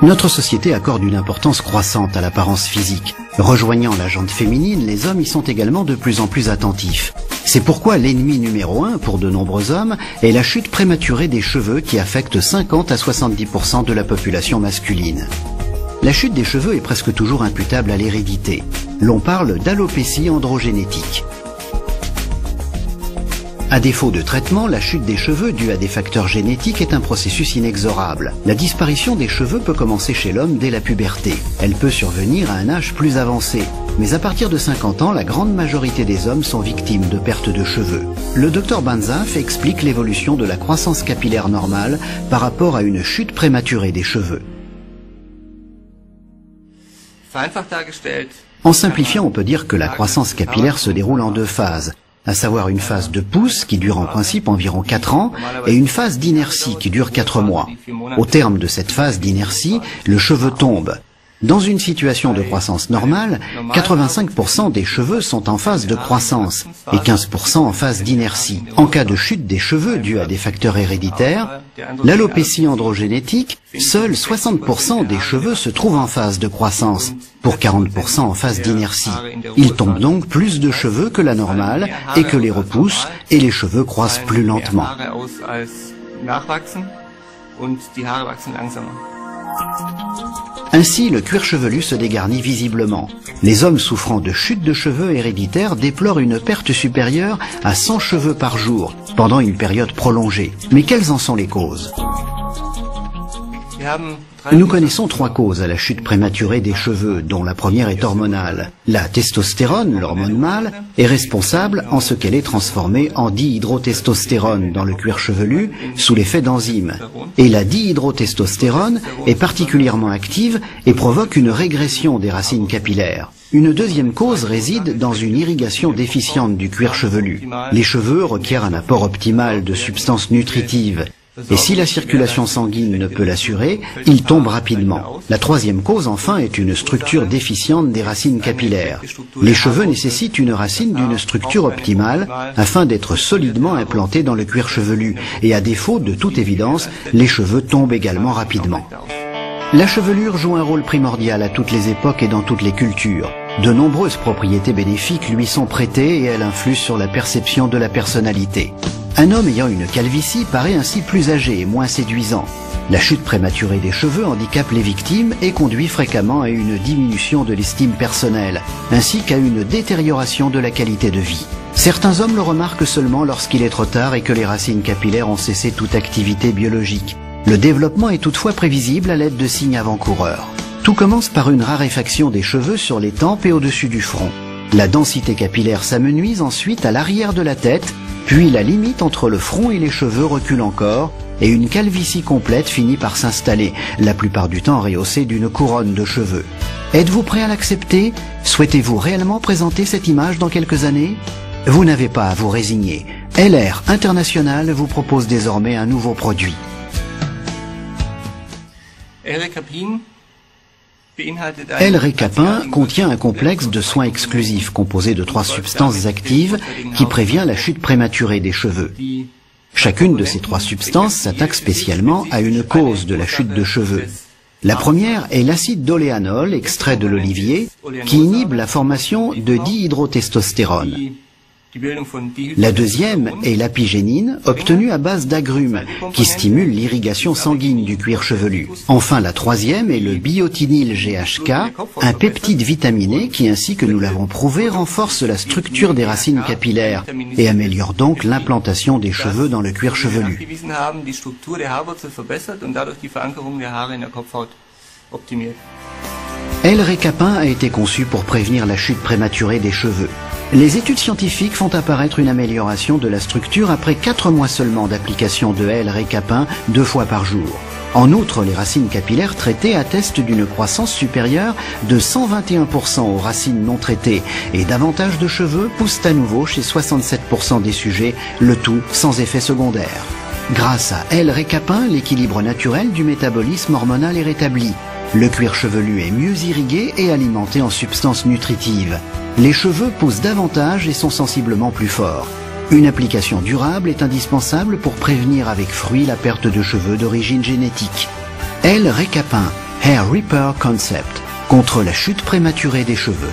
Notre société accorde une importance croissante à l'apparence physique. Rejoignant la gente féminine, les hommes y sont également de plus en plus attentifs. C'est pourquoi l'ennemi numéro 1 pour de nombreux hommes est la chute prématurée des cheveux qui affecte 50 à 70% de la population masculine. La chute des cheveux est presque toujours imputable à l'hérédité. L'on parle d'alopécie androgénétique. À défaut de traitement, la chute des cheveux due à des facteurs génétiques est un processus inexorable. La disparition des cheveux peut commencer chez l'homme dès la puberté. Elle peut survenir à un âge plus avancé. Mais à partir de 50 ans, la grande majorité des hommes sont victimes de perte de cheveux. Le Dr Banzhaf explique l'évolution de la croissance capillaire normale par rapport à une chute prématurée des cheveux. En simplifiant, on peut dire que la croissance capillaire se déroule en deux phases, à savoir une phase de pousse qui dure en principe environ 4 ans et une phase d'inertie qui dure 4 mois. Au terme de cette phase d'inertie, le cheveu tombe. Dans une situation de croissance normale, 85% des cheveux sont en phase de croissance et 15% en phase d'inertie. En cas de chute des cheveux due à des facteurs héréditaires, l'alopécie androgénétique, seuls 60% des cheveux se trouvent en phase de croissance, pour 40% en phase d'inertie. Il tombe donc plus de cheveux que la normale et que les repousses, et les cheveux croissent plus lentement. Ainsi, le cuir chevelu se dégarnit visiblement. Les hommes souffrant de chute de cheveux héréditaires déplorent une perte supérieure à 100 cheveux par jour, pendant une période prolongée. Mais quelles en sont les causes ? Nous connaissons 3 causes à la chute prématurée des cheveux, dont la première est hormonale. La testostérone, l'hormone mâle, est responsable en ce qu'elle est transformée en dihydrotestostérone dans le cuir chevelu sous l'effet d'enzymes. Et la dihydrotestostérone est particulièrement active et provoque une régression des racines capillaires. Une deuxième cause réside dans une irrigation déficiente du cuir chevelu. Les cheveux requièrent un apport optimal de substances nutritives. Et si la circulation sanguine ne peut l'assurer, il tombe rapidement. La troisième cause, enfin, est une structure déficiente des racines capillaires. Les cheveux nécessitent une racine d'une structure optimale afin d'être solidement implantés dans le cuir chevelu. Et à défaut, de toute évidence, les cheveux tombent également rapidement. La chevelure joue un rôle primordial à toutes les époques et dans toutes les cultures. De nombreuses propriétés bénéfiques lui sont prêtées et elle influe sur la perception de la personnalité. Un homme ayant une calvitie paraît ainsi plus âgé et moins séduisant. La chute prématurée des cheveux handicape les victimes et conduit fréquemment à une diminution de l'estime personnelle, ainsi qu'à une détérioration de la qualité de vie. Certains hommes le remarquent seulement lorsqu'il est trop tard et que les racines capillaires ont cessé toute activité biologique. Le développement est toutefois prévisible à l'aide de signes avant-coureurs. Tout commence par une raréfaction des cheveux sur les tempes et au-dessus du front. La densité capillaire s'amenuise ensuite à l'arrière de la tête, puis la limite entre le front et les cheveux recule encore, et une calvitie complète finit par s'installer, la plupart du temps rehaussée d'une couronne de cheveux. Êtes-vous prêt à l'accepter? Souhaitez-vous réellement présenter cette image dans quelques années? Vous n'avez pas à vous résigner. LR International vous propose désormais un nouveau produit. L-récapin contient un complexe de soins exclusifs composé de 3 substances actives qui prévient la chute prématurée des cheveux. Chacune de ces 3 substances s'attaque spécialement à une cause de la chute de cheveux. La première est l'acide d'oléanol, extrait de l'olivier, qui inhibe la formation de dihydrotestostérone. La deuxième est l'apigénine, obtenue à base d'agrumes, qui stimule l'irrigation sanguine du cuir chevelu. Enfin, la troisième est le biotinyl GHK, un peptide vitaminé qui, ainsi que nous l'avons prouvé, renforce la structure des racines capillaires et améliore donc l'implantation des cheveux dans le cuir chevelu. L-récapin a été conçu pour prévenir la chute prématurée des cheveux. Les études scientifiques font apparaître une amélioration de la structure après 4 mois seulement d'application de L-récapin 2 fois par jour. En outre, les racines capillaires traitées attestent d'une croissance supérieure de 121% aux racines non traitées et davantage de cheveux poussent à nouveau chez 67% des sujets, le tout sans effet secondaire. Grâce à L-récapin, l'équilibre naturel du métabolisme hormonal est rétabli. Le cuir chevelu est mieux irrigué et alimenté en substances nutritives. Les cheveux poussent davantage et sont sensiblement plus forts. Une application durable est indispensable pour prévenir avec fruit la perte de cheveux d'origine génétique. L-récapin, Hair Repair Concept, contre la chute prématurée des cheveux.